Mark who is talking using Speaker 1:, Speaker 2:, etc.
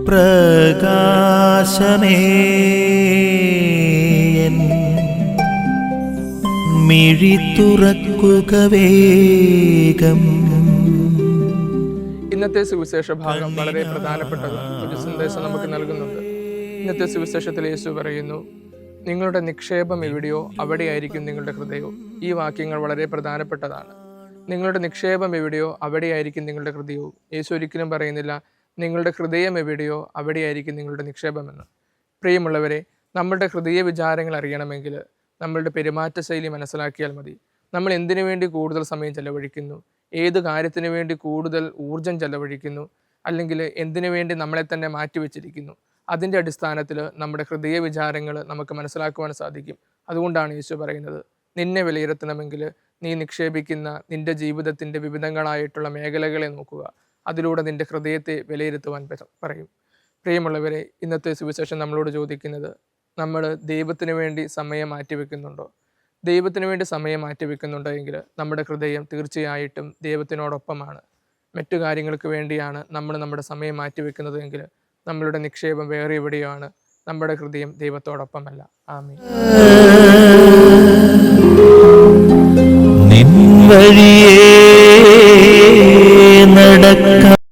Speaker 1: പ്രകാശമേ മിഴി തുറക്കുക വേഗം.
Speaker 2: ഇന്നത്തെ സുവിശേഷ ഭാഗം വളരെ പ്രധാനപ്പെട്ടതാണ്. ഒരു സന്ദേശം നമുക്ക് നൽകുന്നുണ്ട്. ഇന്നത്തെ സുവിശേഷത്തിൽ യേശു പറയുന്നു, നിങ്ങളുടെ നിക്ഷേപം എവിടെയോ അവിടെയായിരിക്കും നിങ്ങളുടെ ഹൃദയവും. ഈ വാക്യങ്ങൾ വളരെ പ്രധാനപ്പെട്ടതാണ്. നിങ്ങളുടെ നിക്ഷേപം എവിടെയോ അവിടെയായിരിക്കും നിങ്ങളുടെ ഹൃദയവും. യേശു ഒരിക്കലും പറയുന്നില്ല നിങ്ങളുടെ ഹൃദയം എവിടെയോ അവിടെയായിരിക്കും നിങ്ങളുടെ നിക്ഷേപമെന്ന്. പ്രിയമുള്ളവരെ, നമ്മളുടെ ഹൃദയ വിചാരങ്ങൾ അറിയണമെങ്കിൽ നമ്മളുടെ പെരുമാറ്റ ശൈലി മനസ്സിലാക്കിയാൽ മതി. നമ്മൾ എന്തിനു വേണ്ടി കൂടുതൽ സമയം ചെലവഴിക്കുന്നു, ഏത് കാര്യത്തിന് വേണ്ടി കൂടുതൽ ഊർജം ചെലവഴിക്കുന്നു, അല്ലെങ്കിൽ എന്തിനു വേണ്ടി നമ്മളെ തന്നെ മാറ്റിവെച്ചിരിക്കുന്നു, അതിൻ്റെ അടിസ്ഥാനത്തിൽ നമ്മുടെ ഹൃദയ വിചാരങ്ങൾ നമുക്ക് മനസ്സിലാക്കുവാൻ സാധിക്കും. അതുകൊണ്ടാണ് യേശു പറയുന്നത്, നിന്നെ വിലയിരുത്തണമെങ്കിൽ നീ നിക്ഷേപിക്കുന്ന നിൻ്റെ ജീവിതത്തിൻ്റെ വിവിധങ്ങളായിട്ടുള്ള മേഖലകളെ നോക്കുക, അതിലൂടെ നിൻ്റെ ഹൃദയത്തെ വിലയിരുത്തുവാൻ പറയും. പ്രിയമുള്ളവരെ, ഇന്നത്തെ സുവിശേഷം നമ്മളോട് ചോദിക്കുന്നത്, നമ്മൾ ദൈവത്തിന് വേണ്ടി സമയം മാറ്റിവെക്കുന്നുണ്ടോ? ദൈവത്തിന് വേണ്ടി സമയം മാറ്റിവെക്കുന്നുണ്ടോ എങ്കിൽ നമ്മുടെ ഹൃദയം തീർച്ചയായിട്ടും ദൈവത്തിനോടൊപ്പമാണ്. മറ്റു കാര്യങ്ങൾക്ക് വേണ്ടിയാണ് നമ്മൾ നമ്മുടെ സമയം മാറ്റിവെക്കുന്നത് എങ്കിൽ നമ്മളുടെ നിക്ഷേപം വേറെ എവിടെയാണ്. നമ്മുടെ ഹൃദയം ദൈവത്തോടൊപ്പമല്ല. ആമേൻ.